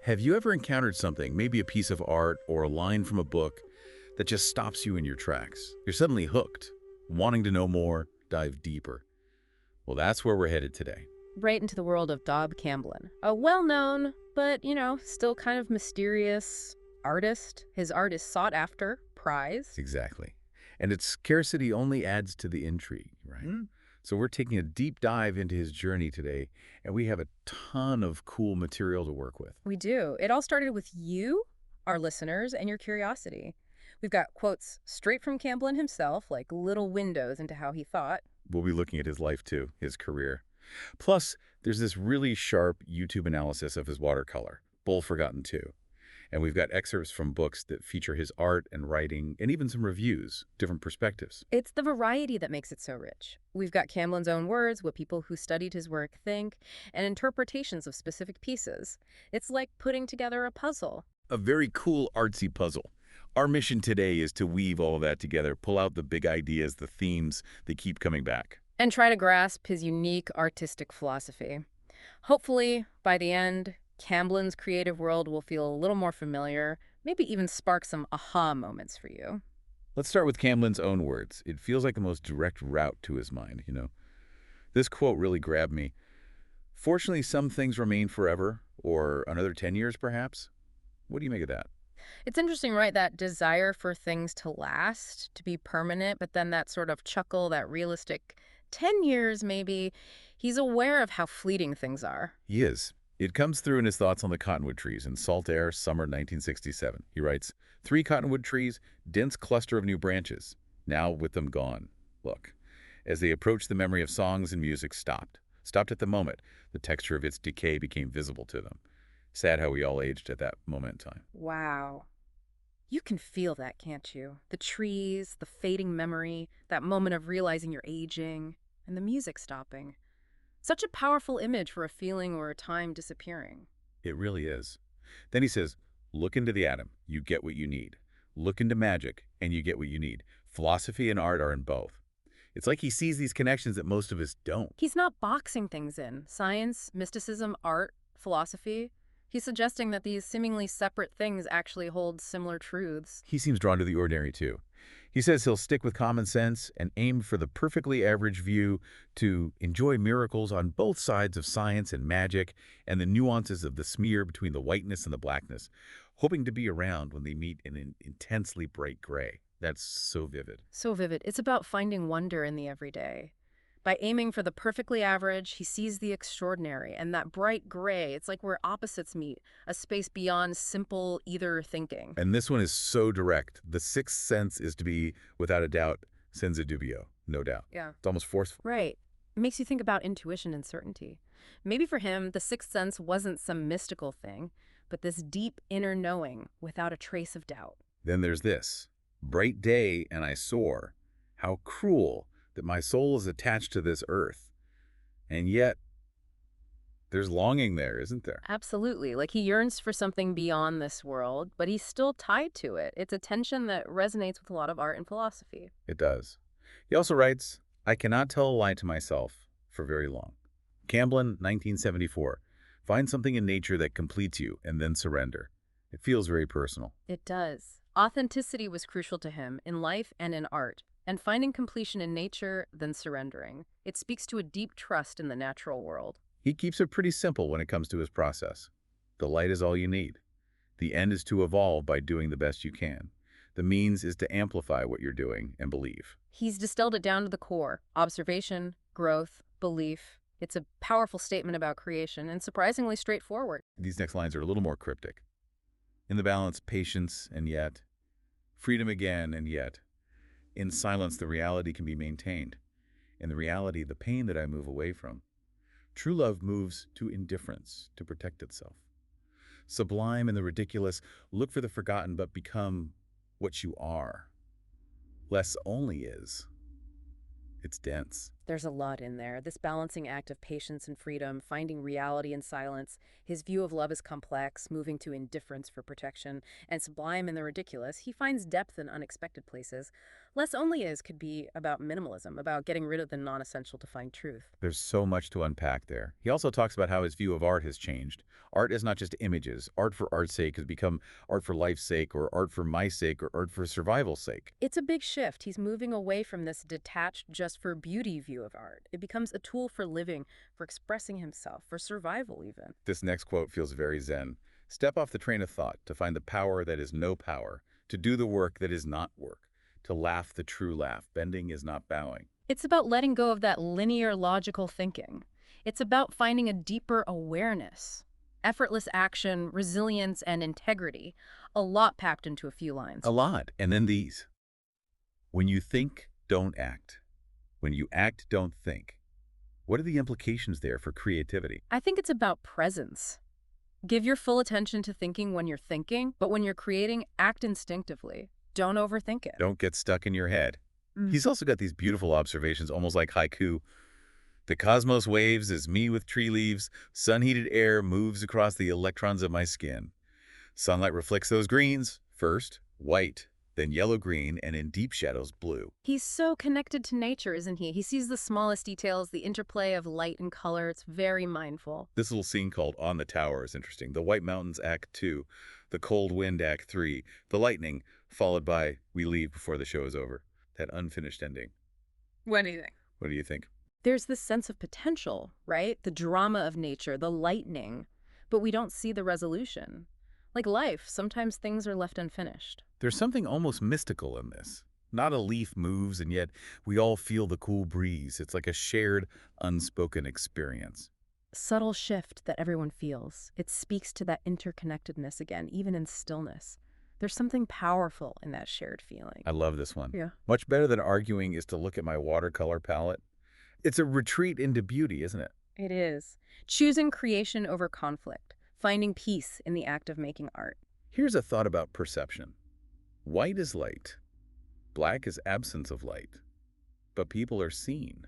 Have you ever encountered something, maybe a piece of art or a line from a book, that just stops you in your tracks? You're suddenly hooked, wanting to know more, dive deeper. Well, that's where we're headed today. Right into the world of Bob Camblin, a well-known, but, still kind of mysterious artist. His art is sought after, prized. Exactly. And its scarcity only adds to the intrigue, right? So we're taking a deep dive into his journey today, and we have a ton of cool material to work with. We do. It all started with you, our listeners, and your curiosity. We've got quotes straight from Camblin himself, like little windows into how he thought. We'll be looking at his life too, his career. Plus, there's this really sharp YouTube analysis of his watercolor, Bull Forgotten too. And we've got excerpts from books that feature his art and writing, and even some reviews, different perspectives. It's the variety that makes it so rich. We've got Camblin's own words, what people who studied his work think, and interpretations of specific pieces. It's like putting together a puzzle. A very cool artsy puzzle. Our mission today is to weave all of that together, pull out the big ideas, the themes that keep coming back. And try to grasp his unique artistic philosophy. Hopefully, by the end, Camblin's creative world will feel a little more familiar, maybe even spark some aha moments for you. Let's start with Camblin's own words. It feels like the most direct route to his mind. This quote really grabbed me. Fortunately, some things remain forever, or another 10 years perhaps. What do you make of that? It's interesting, right? That desire for things to last, to be permanent, but then that sort of chuckle, that realistic 10 years maybe. He's aware of how fleeting things are. He is. It comes through in his thoughts on the cottonwood trees in Salt Air, summer 1967. He writes, "Three cottonwood trees, dense cluster of new branches, now with them gone. Look, as they approached the memory of songs and music stopped at the moment. The texture of its decay became visible to them. Sad how we all aged at that moment in time." Wow. You can feel that, can't you? The trees, the fading memory, that moment of realizing you're aging, and the music stopping. Such a powerful image for a feeling or a time disappearing. It really is. Then he says, "Look into the atom, you get what you need. Look into magic, and you get what you need. Philosophy and art are in both." It's like he sees these connections that most of us don't. He's not boxing things in. Science, mysticism, art, philosophy. He's suggesting that these seemingly separate things actually hold similar truths. He seems drawn to the ordinary, too. He says he'll stick with common sense and aim for the perfectly average view, to enjoy miracles on both sides of science and magic and the nuances of the smear between the whiteness and the blackness, hoping to be around when they meet in an intensely bright gray. That's so vivid. So vivid. It's about finding wonder in the everyday. By aiming for the perfectly average, he sees the extraordinary, and that bright gray, it's like where opposites meet, a space beyond simple either thinking. And this one is so direct. The sixth sense is to be, without a doubt, senza dubio, no doubt. Yeah. It's almost forceful. Right. It makes you think about intuition and certainty. Maybe for him, the sixth sense wasn't some mystical thing, but this deep inner knowing without a trace of doubt. Then there's this. "Bright day and I soar. How cruel that my soul is attached to this earth. And yet, there's longing there, isn't there?" Absolutely. Like he yearns for something beyond this world, but he's still tied to it. It's a tension that resonates with a lot of art and philosophy. It does. He also writes, "I cannot tell a lie to myself for very long." Camblin, 1974. "Find something in nature that completes you and then surrender." It feels very personal. It does. Authenticity was crucial to him in life and in art, and finding completion in nature, then surrendering. It speaks to a deep trust in the natural world. He keeps it pretty simple when it comes to his process. The light is all you need. The end is to evolve by doing the best you can. The means is to amplify what you're doing and believe. He's distilled it down to the core: observation, growth, belief. It's a powerful statement about creation and surprisingly straightforward. These next lines are a little more cryptic. "In the balance, patience and yet. Freedom again and yet. In silence, the reality can be maintained. In the reality, the pain that I move away from. True love moves to indifference to protect itself. Sublime in the ridiculous, look for the forgotten but become what you are. Less only is. It's dense." There's a lot in there. This balancing act of patience and freedom, finding reality in silence. His view of love is complex, moving to indifference for protection, and sublime in the ridiculous. He finds depth in unexpected places. Less Only Is could be about minimalism, about getting rid of the non-essential to find truth. There's so much to unpack there. He also talks about how his view of art has changed. Art is not just images. Art for art's sake has become art for life's sake, or art for my sake, or art for survival's sake. It's a big shift. He's moving away from this detached just for beauty view of art. It becomes a tool for living, for expressing himself, for survival even. This next quote feels very zen. Step off the train of thought to find the power that is no power, to do the work that is not work, to laugh the true laugh. Bending is not bowing. It's about letting go of that linear logical thinking. It's about finding a deeper awareness, effortless action, resilience, and integrity. A lot packed into a few lines. A lot. And then these. When you think, don't act. When you act, don't think. What are the implications there for creativity? I think it's about presence. Give your full attention to thinking when you're thinking, but when you're creating, act instinctively. Don't overthink it. Don't get stuck in your head. He's also got these beautiful observations, almost like haiku. The cosmos waves as me with tree leaves. Sun-heated air moves across the electrons of my skin. Sunlight reflects those greens. First, white, then yellow-green, and in deep shadows, blue. He's so connected to nature, isn't he? He sees the smallest details, the interplay of light and color. It's very mindful. This little scene called On the Tower is interesting. The White Mountains, Act 2. The Cold Wind, Act 3. The lightning, followed by We Leave Before the Show is Over. That unfinished ending. What do you think? What do you think? There's this sense of potential, right? The drama of nature, the lightning, but we don't see the resolution. Like life, sometimes things are left unfinished. There's something almost mystical in this. Not a leaf moves, and yet we all feel the cool breeze. It's like a shared, unspoken experience. Subtle shift that everyone feels. It speaks to that interconnectedness again, even in stillness. There's something powerful in that shared feeling. I love this one. Yeah. Much better than arguing is to look at my watercolor palette. It's a retreat into beauty, isn't it? It is. Choosing creation over conflict, finding peace in the act of making art. Here's a thought about perception. White is light. Black is absence of light. But people are seen.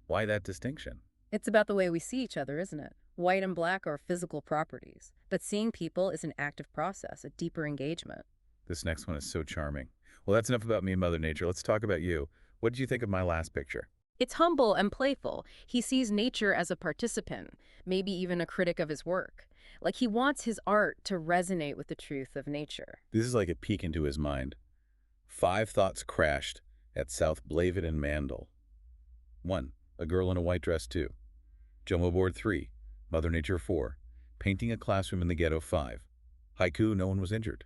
Why that distinction? It's about the way we see each other, isn't it? White and black are physical properties, but seeing people is an active process, a deeper engagement. This next one is so charming. Well, that's enough about me and Mother Nature. Let's talk about you. What did you think of my last picture? It's humble and playful. He sees nature as a participant, maybe even a critic of his work. Like he wants his art to resonate with the truth of nature. This is like a peek into his mind. 5 thoughts crashed at South Blavid and Mandel. 1. A girl in a white dress 2. Jumbo board 3. Mother Nature 4. Painting a classroom in the ghetto 5. Haiku, no one was injured.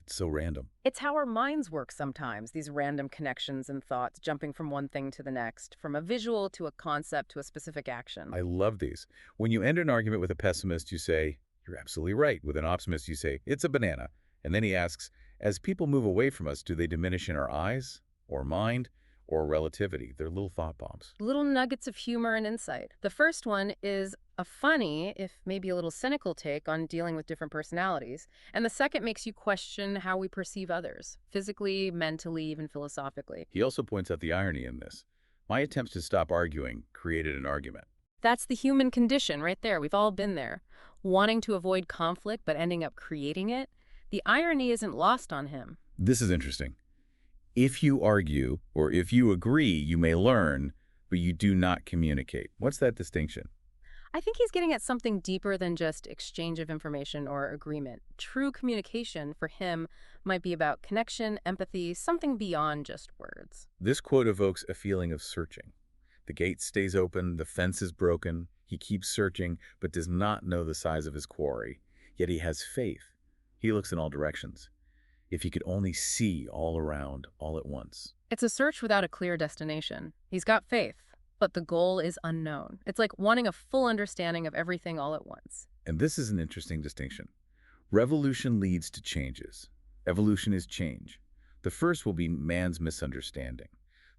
It's so random. It's how our minds work sometimes, these random connections and thoughts, jumping from one thing to the next, from a visual to a concept to a specific action. I love these. When you end an argument with a pessimist, you say, you're absolutely right. With an optimist, you say, it's a banana. And then he asks, as people move away from us, do they diminish in our eyes, or mind, or relativity? They're little thought bombs. Little nuggets of humor and insight. The first one is a funny, if maybe a little cynical take on dealing with different personalities. And the second makes you question how we perceive others, physically, mentally, even philosophically. He also points out the irony in this. My attempts to stop arguing created an argument. That's the human condition right there. We've all been there. Wanting to avoid conflict, but ending up creating it. The irony isn't lost on him. This is interesting. If you argue, or if you agree, you may learn, but you do not communicate. What's that distinction? I think he's getting at something deeper than just exchange of information or agreement. True communication for him might be about connection, empathy, something beyond just words. This quote evokes a feeling of searching. The gate stays open, the fence is broken, he keeps searching, but does not know the size of his quarry. Yet he has faith. He looks in all directions. If he could only see all around, all at once. It's a search without a clear destination. He's got faith, but the goal is unknown. It's like wanting a full understanding of everything all at once. And this is an interesting distinction. Revolution leads to changes. Evolution is change. The first will be man's misunderstanding.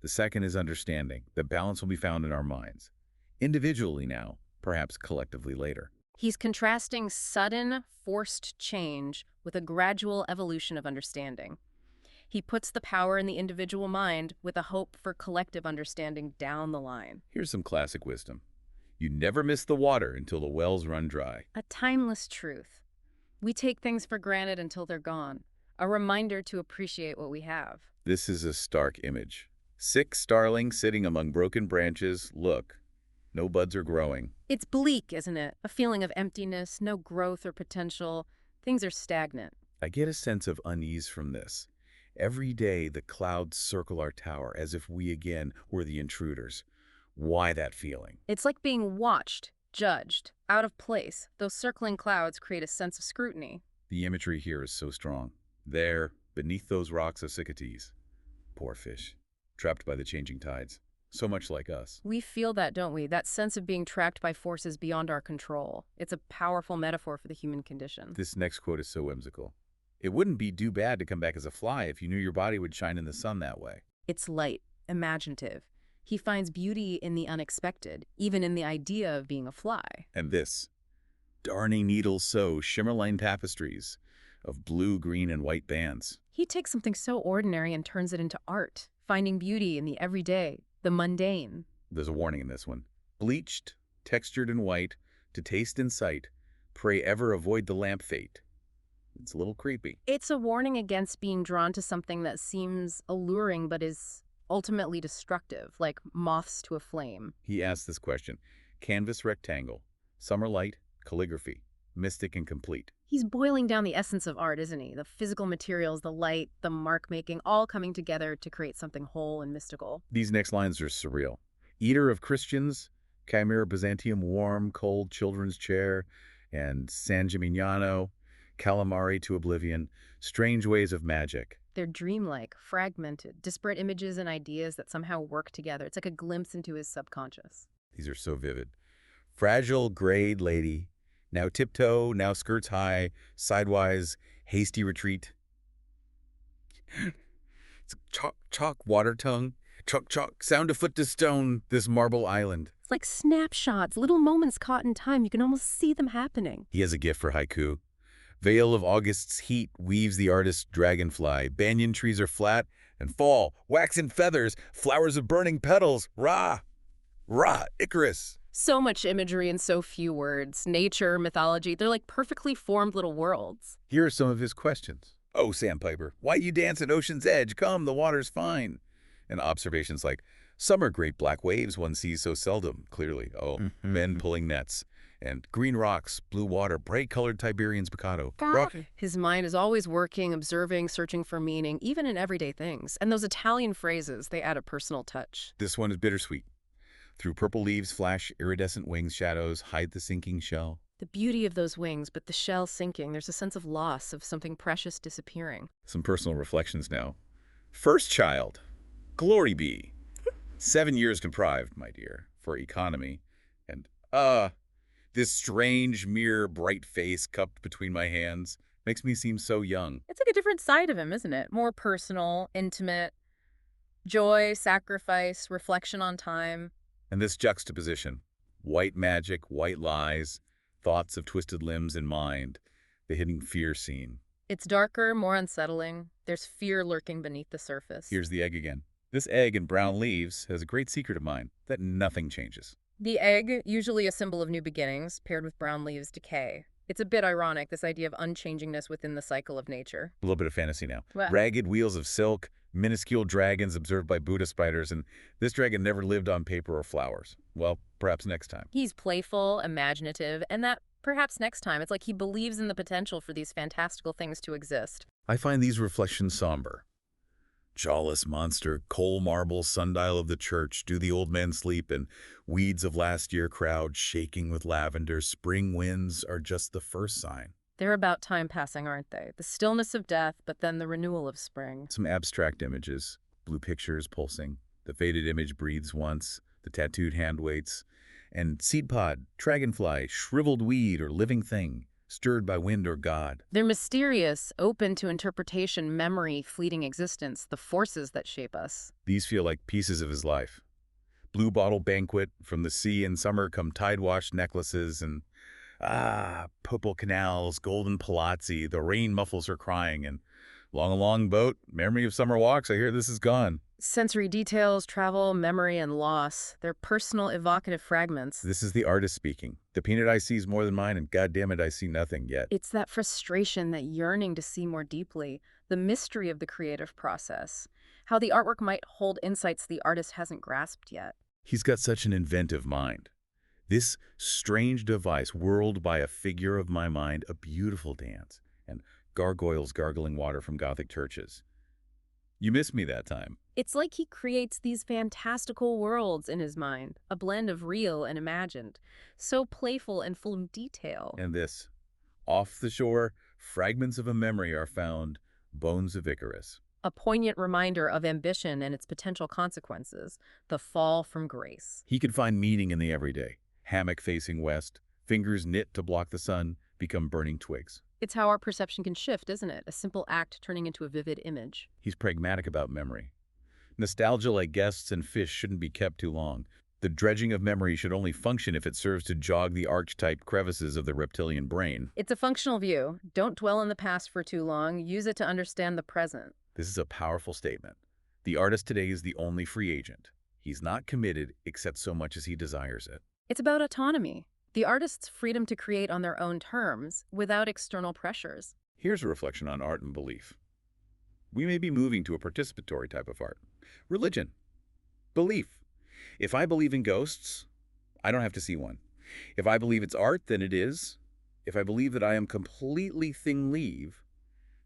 The second is understanding. The balance will be found in our minds. Individually now, perhaps collectively later. He's contrasting sudden, forced change with a gradual evolution of understanding. He puts the power in the individual mind with a hope for collective understanding down the line. Here's some classic wisdom. You never miss the water until the wells run dry. A timeless truth. We take things for granted until they're gone. A reminder to appreciate what we have. This is a stark image. 6 starlings sitting among broken branches. Look, no buds are growing. It's bleak, isn't it? A feeling of emptiness, no growth or potential. Things are stagnant. I get a sense of unease from this. Every day the clouds circle our tower as if we again were the intruders. Why that feeling? It's like being watched, judged, out of place. Those circling clouds create a sense of scrutiny. The imagery here is so strong. There, beneath those rocks of cicatrices. Poor fish, trapped by the changing tides. So much like us. We feel that, don't we? That sense of being trapped by forces beyond our control. It's a powerful metaphor for the human condition. This next quote is so whimsical. It wouldn't be too bad to come back as a fly if you knew your body would shine in the sun that way. It's light, imaginative. He finds beauty in the unexpected, even in the idea of being a fly. And this, darning needles sew shimmerline tapestries of blue, green, and white bands. He takes something so ordinary and turns it into art, finding beauty in the everyday, the mundane. There's a warning in this one. Bleached, textured and white, to taste and sight, pray ever avoid the lamp fate. It's a little creepy. It's a warning against being drawn to something that seems alluring but is ultimately destructive, like moths to a flame. He asks this question. Canvas rectangle, summer light, calligraphy, mystic and complete. He's boiling down the essence of art, isn't he? The physical materials, the light, the mark-making, all coming together to create something whole and mystical. These next lines are surreal. Eater of Christians, Chimera Byzantium warm, cold children's chair, and San Gimignano, calamari to oblivion, strange ways of magic. They're dreamlike, fragmented, disparate images and ideas that somehow work together. It's like a glimpse into his subconscious. These are so vivid. Fragile, grayed lady, now tiptoe, now skirts high, sidewise, hasty retreat. It's chalk, chalk, water tongue, chalk, chalk, sound a foot to stone, this marble island. It's like snapshots, little moments caught in time. You can almost see them happening. He has a gift for haiku. Veil of August's heat weaves the artist's dragonfly. Banyan trees are flat and fall, waxen feathers, flowers of burning petals. Ra, Ra, Icarus. So much imagery in so few words. Nature, mythology, they're like perfectly formed little worlds. Here are some of his questions. Oh, Sandpiper, why you dance at ocean's edge? Come, the water's fine. And observations like, summer great black waves one sees so seldom, clearly. Oh, men pulling nets. And green rocks, blue water, bright-colored Tiberian spiccato. His mind is always working, observing, searching for meaning, even in everyday things. And those Italian phrases, they add a personal touch. This one is bittersweet. Through purple leaves flash iridescent wings, shadows hide the sinking shell. The beauty of those wings, but the shell sinking, there's a sense of loss, of something precious disappearing. Some personal reflections now. First child, glory be. 7 years deprived, my dear, for economy. And, this strange, mere, bright face cupped between my hands makes me seem so young. It's like a different side of him, isn't it? More personal, intimate, joy, sacrifice, reflection on time. And this juxtaposition, white magic, white lies, thoughts of twisted limbs and mind, the hidden fear scene. It's darker, more unsettling. There's fear lurking beneath the surface. Here's the egg again. This egg in brown leaves has a great secret of mine, that nothing changes. The egg, usually a symbol of new beginnings, paired with brown leaves decay. It's a bit ironic, this idea of unchangingness within the cycle of nature. A little bit of fantasy now. Well, Ragged wheels of silk, minuscule dragons observed by Buddha spiders, and this dragon never lived on paper or flowers. Well, perhaps next time. he's playful, imaginative, and that perhaps next time. It's like he believes in the potential for these fantastical things to exist. I find these reflections somber. Jawless monster, coal marble sundial of the church, do the old men sleep, and weeds of last year crowd shaking with lavender. Spring winds are just the first sign. They're about time passing, aren't they? The stillness of death, but then the renewal of spring. Some abstract images, blue pictures pulsing. The faded image breathes once, the tattooed hand waits. And seed pod, dragonfly, shriveled weed or living thing, stirred by wind or God. They're mysterious, open to interpretation, memory, fleeting existence, the forces that shape us. These feel like pieces of his life. Blue bottle banquet, from the sea in summer come tide-washed necklaces, and purple canals, golden palazzi, the rain muffles her crying, and Long a long boat, memory of summer walks, I hear this is gone. Sensory details, travel, memory, and loss. They're personal, evocative fragments. This is the artist speaking. The peanut I see is more than mine, and goddamn it, I see nothing yet. It's that frustration, that yearning to see more deeply, the mystery of the creative process, how the artwork might hold insights the artist hasn't grasped yet. He's got such an inventive mind. This strange device whirled by a figure of my mind, a beautiful dance, and gargoyles gargling water from Gothic churches. You missed me that time. It's like he creates these fantastical worlds in his mind, a blend of real and imagined, so playful and full of detail. And this, off the shore, fragments of a memory are found, bones of Icarus. A poignant reminder of ambition and its potential consequences, the fall from grace. He could find meaning in the everyday. Hammock facing west, fingers knit to block the sun, become burning twigs. It's how our perception can shift, isn't it? A simple act turning into a vivid image. He's pragmatic about memory. Nostalgia like guests and fish shouldn't be kept too long. The dredging of memory should only function if it serves to jog the archetype crevices of the reptilian brain. It's a functional view. Don't dwell in the past for too long. Use it to understand the present. This is a powerful statement. The artist today is the only free agent. He's not committed except so much as he desires it. It's about autonomy. The artist's freedom to create on their own terms, without external pressures. Here's a reflection on art and belief. We may be moving to a participatory type of art. Religion. Belief. If I believe in ghosts, I don't have to see one. If I believe it's art, then it is. If I believe that I am completely thing-leave,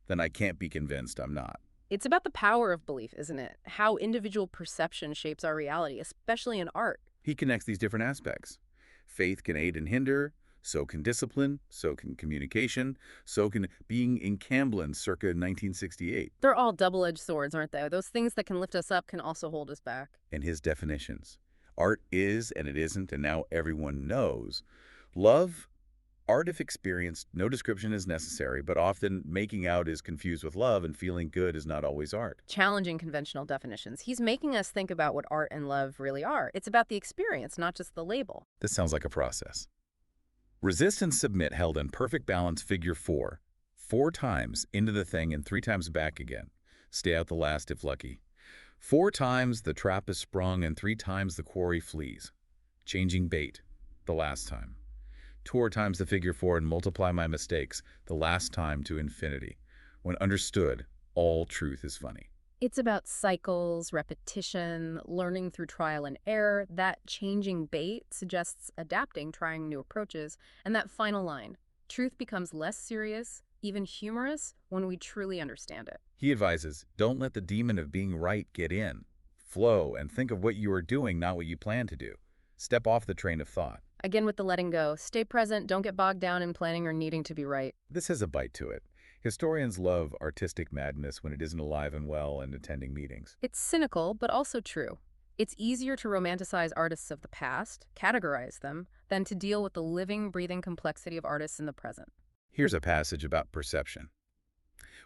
then I can't be convinced I'm not. It's about the power of belief, isn't it? How individual perception shapes our reality, especially in art. He connects these different aspects. Faith can aid and hinder, so can discipline, so can communication, so can being in Camblin circa 1968. They're all double-edged swords, aren't they? Those things that can lift us up can also hold us back. And his definitions. Art is and it isn't, and now everyone knows. Love, art if experienced, no description is necessary, but often making out is confused with love and feeling good is not always art. Challenging conventional definitions. He's making us think about what art and love really are. It's about the experience, not just the label. This sounds like a process. Resist and submit held in perfect balance figure 4. 4 times into the thing and 3 times back again. Stay out the last if lucky. 4 times the trap is sprung and 3 times the quarry flees. Changing bait, the last time. 2 times the figure 4 and multiply my mistakes, the last time to infinity. When understood, all truth is funny. It's about cycles, repetition, learning through trial and error. That changing bait suggests adapting, trying new approaches. And that final line, truth becomes less serious, even humorous, when we truly understand it. He advises, don't let the demon of being right get in. Flow and think of what you are doing, not what you plan to do. Step off the train of thought. Again with the letting go. Stay present, don't get bogged down in planning or needing to be right. This has a bite to it. Historians love artistic madness when it isn't alive and well and attending meetings. It's cynical, but also true. It's easier to romanticize artists of the past, categorize them, than to deal with the living, breathing complexity of artists in the present. Here's a passage about perception.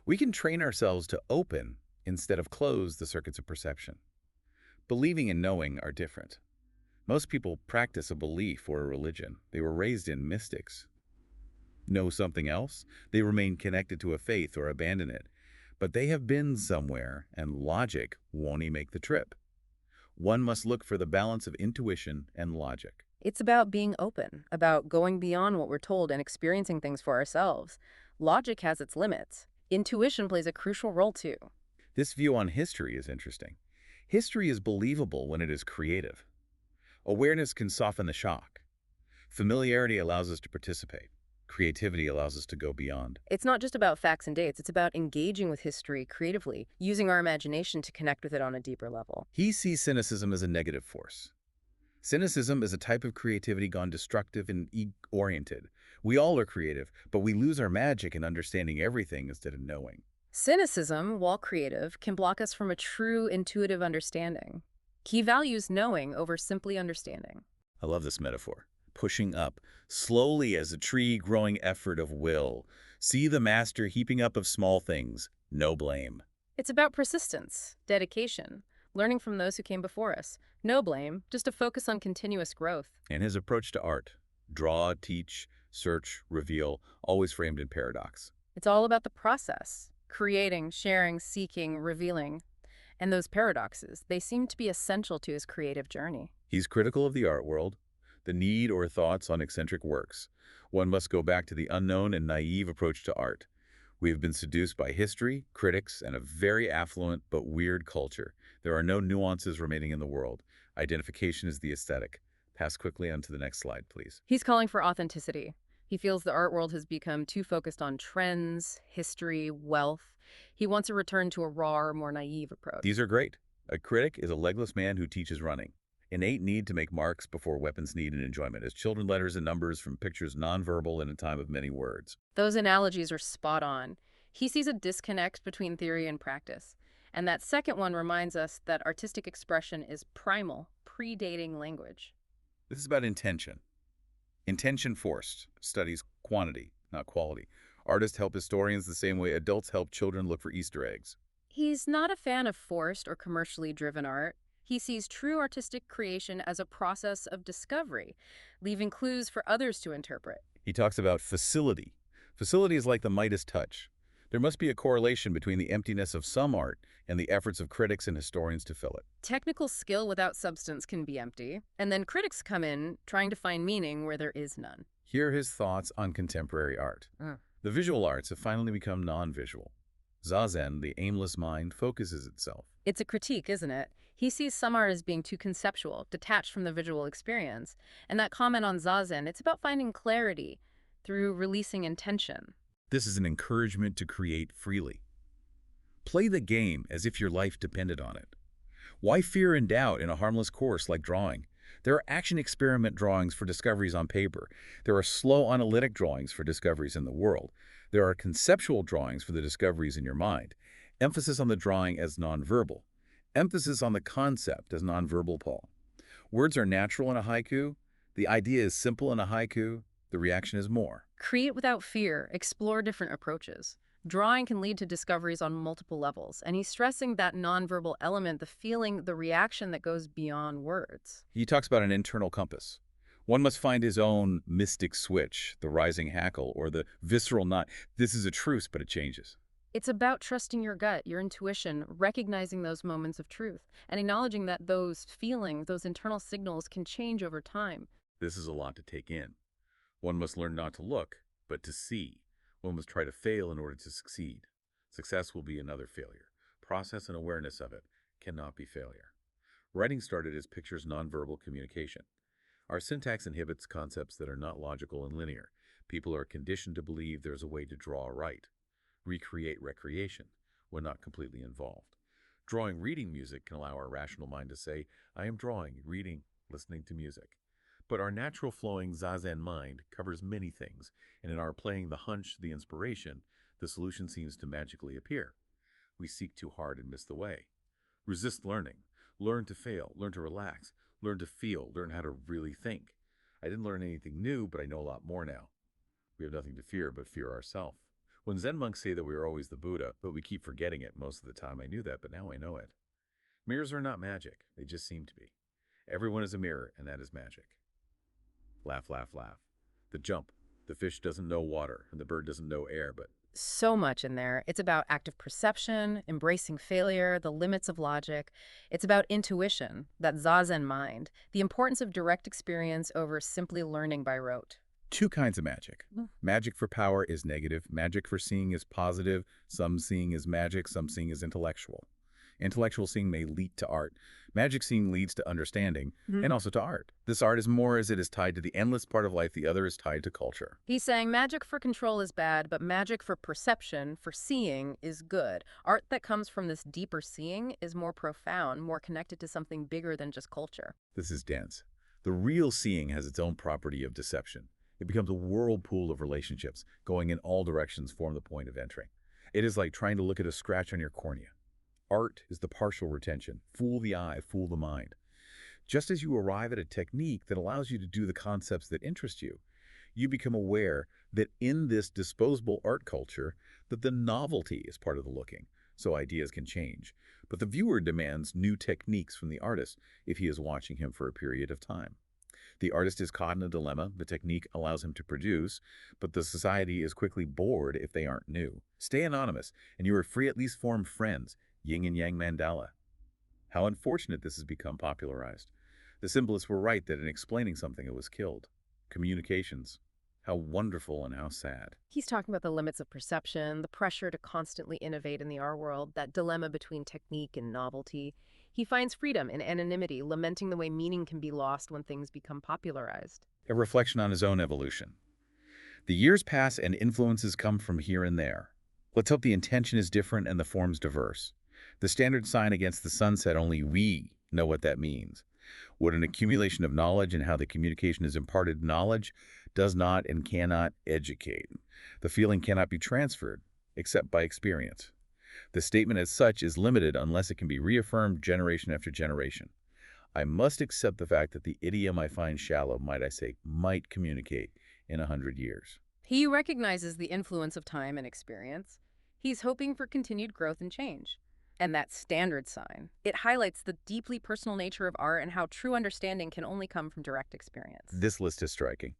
We can train ourselves to open instead of close the circuits of perception. Believing and knowing are different. Most people practice a belief or a religion. They were raised in mystics. Know something else, they remain connected to a faith or abandon it. But they have been somewhere, and logic won't make the trip. One must look for the balance of intuition and logic. It's about being open, about going beyond what we're told and experiencing things for ourselves. Logic has its limits. Intuition plays a crucial role too. This view on history is interesting. History is believable when it is creative. Awareness can soften the shock. Familiarity allows us to participate. Creativity allows us to go beyond. It's not just about facts and dates. It's about engaging with history creatively, using our imagination to connect with it on a deeper level. He sees cynicism as a negative force. Cynicism is a type of creativity gone destructive and ego-oriented. We all are creative, but we lose our magic in understanding everything instead of knowing. Cynicism, while creative, can block us from a true intuitive understanding. He values knowing over simply understanding. I love this metaphor. Pushing up, slowly as a tree growing effort of will. See the master heaping up of small things, no blame. It's about persistence, dedication, learning from those who came before us. No blame, just a focus on continuous growth. And his approach to art. Draw, teach, search, reveal, always framed in paradox. It's all about the process. creating, sharing, seeking, revealing. And those paradoxes, they seem to be essential to his creative journey. He's critical of the art world, the need or thoughts on eccentric works. One must go back to the unknown and naive approach to art. We have been seduced by history, critics, and a very affluent but weird culture. There are no nuances remaining in the world. Identification is the aesthetic. Pass quickly on to the next slide, please. He's calling for authenticity. He feels the art world has become too focused on trends, history, wealth. He wants a return to a raw, more naive These approach. are great. A critic is a legless man who teaches running. Innate need to make marks before weapons need and enjoyment, as children letters and numbers from pictures nonverbal in a time of many words. Those analogies are spot on. He sees a disconnect between theory and practice. And that second one reminds us that artistic expression is primal, predating language. This is about intention. Intention forced studies quantity, not quality. Artists help historians the same way adults help children look for Easter eggs. He's not a fan of forced or commercially driven art. He sees true artistic creation as a process of discovery, leaving clues for others to interpret. He talks about facility. Facility is like the Midas touch. There must be a correlation between the emptiness of some art and the efforts of critics and historians to fill it. Technical skill without substance can be empty, and then critics come in trying to find meaning where there is none. Here are his thoughts on contemporary art. The visual arts have finally become non-visual. Zazen, the aimless mind, focuses itself. It's a critique, isn't it? He sees some art as being too conceptual, detached from the visual experience. And that comment on Zazen, it's about finding clarity through releasing intention. This is an encouragement to create freely. Play the game as if your life depended on it. Why fear and doubt in a harmless course like drawing? There are action experiment drawings for discoveries on paper. There are slow analytic drawings for discoveries in the world. There are conceptual drawings for the discoveries in your mind. Emphasis on the drawing as nonverbal. Emphasis on the concept as nonverbal, Paul. Words are natural in a haiku. The idea is simple in a haiku. The reaction is more. Create without fear, explore different approaches. Drawing can lead to discoveries on multiple levels, and he's stressing that nonverbal element, the feeling, the reaction that goes beyond words. He talks about an internal compass. One must find his own mystic switch, the rising hackle, or the visceral knot. This is a truce, but it changes. It's about trusting your gut, your intuition, recognizing those moments of truth, and acknowledging that those feelings, those internal signals can change over time. This is a lot to take in. One must learn not to look, but to see. One must try to fail in order to succeed. Success will be another failure. Process and awareness of it cannot be failure. Writing started as pictures nonverbal communication. Our syntax inhibits concepts that are not logical and linear. People are conditioned to believe there's a way to draw right. Recreate recreation when not completely involved. Drawing reading music can allow our rational mind to say, I am drawing, reading, listening to music. But our natural flowing Zazen mind covers many things, and in our playing the hunch, the inspiration, the solution seems to magically appear. We seek too hard and miss the way. Resist learning. Learn to fail, learn to relax, learn to feel, learn how to really think. I didn't learn anything new, but I know a lot more now. We have nothing to fear but fear ourselves. When Zen monks say that we are always the Buddha, but we keep forgetting it most of the time, I knew that, but now I know it. Mirrors are not magic. They just seem to be. Everyone is a mirror, and that is magic. Laugh, laugh, laugh. The jump. The fish doesn't know water, and the bird doesn't know air, but So much in there. It's about active perception, embracing failure, the limits of logic. It's about intuition, that Zazen mind, the importance of direct experience over simply learning by rote. two kinds of magic. Mm. Magic for power is negative. Magic for seeing is positive. Some seeing is magic. Some seeing is intellectual. Intellectual seeing may lead to art. Magic seeing leads to understanding and also to art. This art is more as it is tied to the endless part of life. The other is tied to culture. He's saying magic for control is bad, but magic for perception, for seeing, is good. Art that comes from this deeper seeing is more profound, more connected to something bigger than just culture. This is dense. The real seeing has its own property of deception. It becomes a whirlpool of relationships, going in all directions form the point of entering. It is like trying to look at a scratch on your cornea. Art is the partial retention. Fool the eye, fool the mind. Just as you arrive at a technique that allows you to do the concepts that interest you, you become aware that in this disposable art culture, that the novelty is part of the looking, so ideas can change. But the viewer demands new techniques from the artist if he is watching him for a period of time. The artist is caught in a dilemma. The technique allows him to produce, but the society is quickly bored if they aren't new. Stay anonymous, and you are free at least form friends. Yin and Yang Mandala. How unfortunate this has become popularized. The symbolists were right that in explaining something it was killed. Communications. How wonderful and how sad. He's talking about the limits of perception, the pressure to constantly innovate in the art world, that dilemma between technique and novelty. He finds freedom in anonymity, lamenting the way meaning can be lost when things become popularized. A reflection on his own evolution. The years pass and influences come from here and there. Let's hope the intention is different and the form's diverse. The standard sign against the sunset, only we know what that means. What an accumulation of knowledge and how the communication is imparted. Knowledge does not and cannot educate. The feeling cannot be transferred except by experience. The statement as such is limited unless it can be reaffirmed generation after generation. I must accept the fact that the idiom I find shallow, might I say, might communicate in 100 years. He recognizes the influence of time and experience. He's hoping for continued growth and change. And that standard sign, it highlights the deeply personal nature of art and how true understanding can only come from direct experience. This list is striking.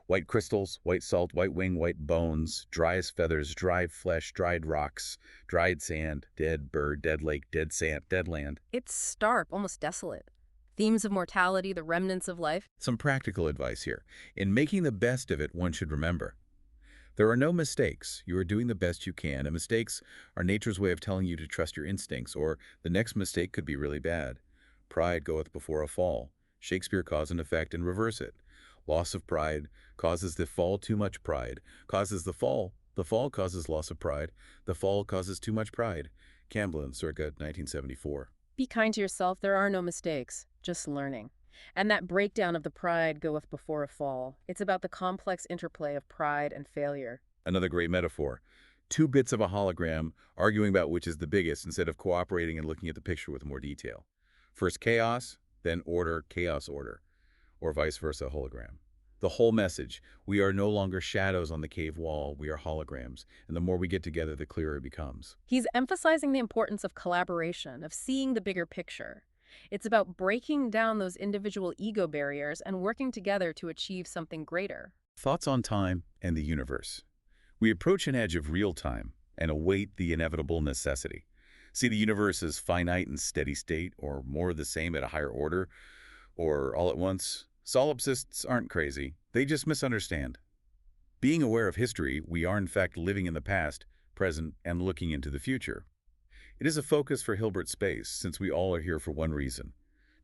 White crystals, white salt, white wing, white bones, dry as feathers, dried flesh, dried rocks, dried sand, dead bird, dead lake, dead sand, dead land. It's stark, almost desolate. Themes of mortality, the remnants of life. Some practical advice here. In making the best of it, one should remember, there are no mistakes. You are doing the best you can, and mistakes are nature's way of telling you to trust your instincts, or the next mistake could be really bad. Pride goeth before a fall. Shakespeare cause and effect and reverse it. Loss of pride causes the fall. Too much pride causes the fall. The fall causes loss of pride. The fall causes too much pride. Camblin, circa 1974. Be kind to yourself. There are no mistakes, just learning. And that breakdown of the pride goeth before a fall. It's about the complex interplay of pride and failure. Another great metaphor. Two bits of a hologram arguing about which is the biggest instead of cooperating and looking at the picture with more detail. First chaos, then order, chaos, order. Or vice versa, hologram. The whole message, we are no longer shadows on the cave wall, we are holograms, and the more we get together, the clearer it becomes. He's emphasizing the importance of collaboration, of seeing the bigger picture. It's about breaking down those individual ego barriers and working together to achieve something greater. Thoughts on time and the universe. We approach an edge of real time and await the inevitable necessity. See the universe as finite and steady state, or more of the same at a higher order, or all at once. Solipsists aren't crazy, they just misunderstand. Being aware of history, we are in fact living in the past, present, and looking into the future. It is a focus for Hilbert Space, since we all are here for one reason: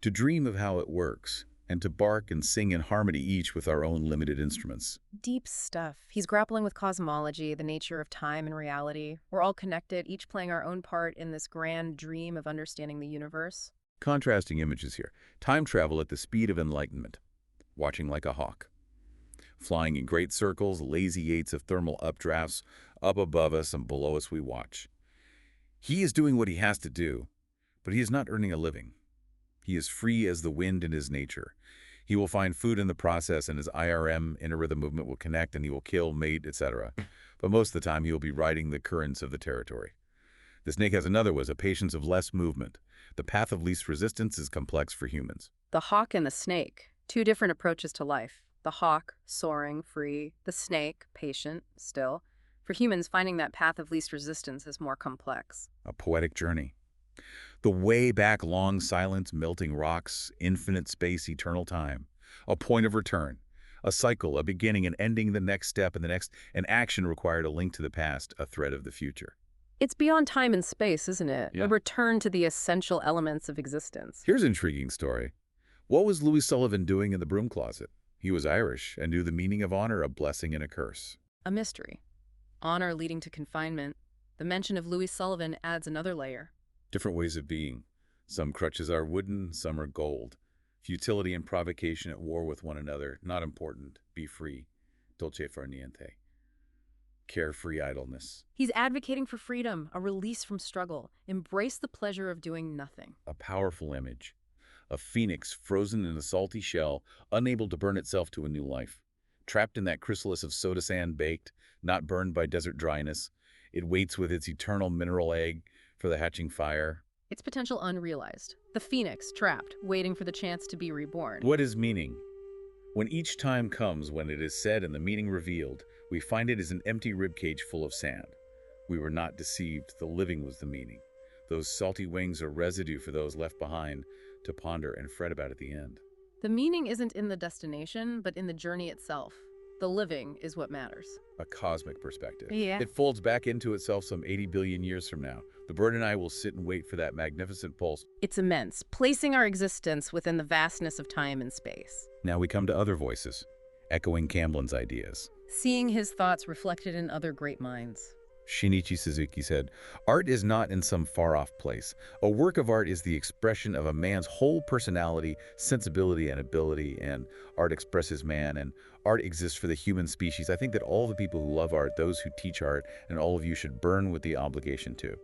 to dream of how it works, and to bark and sing in harmony each with our own limited instruments. Deep stuff. He's grappling with cosmology, the nature of time and reality. We're all connected, each playing our own part in this grand dream of understanding the universe. Contrasting images here. Time travel at the speed of enlightenment. Watching like a hawk. Flying in great circles, lazy yates of thermal updrafts, up above us and below us we watch. He is doing what he has to do, but he is not earning a living. He is free as the wind in his nature. He will find food in the process, and his IRM, inner rhythm movement, will connect, and he will kill, mate, etc. But most of the time he will be riding the currents of the territory. The snake has another was a patience of less movement. The path of least resistance is complex for humans. The hawk and the snake, two different approaches to life. The hawk, soaring, free. The snake, patient, still. For humans, finding that path of least resistance is more complex. A poetic journey. The way back, long silence, melting rocks, infinite space, eternal time. A point of return. A cycle, a beginning, an ending, the next step, and the next, an action required, a link to the past, a thread of the future. It's beyond time and space, isn't it? Yeah. A return to the essential elements of existence. Here's an intriguing story. What was Louis Sullivan doing in the broom closet? He was Irish and knew the meaning of honor, a blessing and a curse. A mystery. Honor leading to confinement. The mention of Louis Sullivan adds another layer. Different ways of being. Some crutches are wooden, some are gold. Futility and provocation at war with one another, not important. Be free. Dolce far niente. Carefree idleness. He's advocating for freedom, a release from struggle. Embrace the pleasure of doing nothing. A powerful image. A phoenix frozen in a salty shell, unable to burn itself to a new life. Trapped in that chrysalis of soda sand, baked, not burned by desert dryness. It waits with its eternal mineral egg for the hatching fire. Its potential unrealized. The phoenix, trapped, waiting for the chance to be reborn. What is meaning? When each time comes when it is said and the meaning revealed, we find it is an empty ribcage full of sand. We were not deceived, the living was the meaning. Those salty wings are residue for those left behind to ponder and fret about at the end. The meaning isn't in the destination, but in the journey itself. The living is what matters. A cosmic perspective. Yeah. It folds back into itself some 80 billion years from now. The bird and I will sit and wait for that magnificent pulse. It's immense, placing our existence within the vastness of time and space. Now we come to other voices, echoing Camblin's ideas. Seeing his thoughts reflected in other great minds. Shinichi Suzuki said, "Art is not in some far-off place. A work of art is the expression of a man's whole personality, sensibility, and ability, and art expresses man, and art exists for the human species." I think that all the people who love art, those who teach art, and all of you should burn with the obligation to.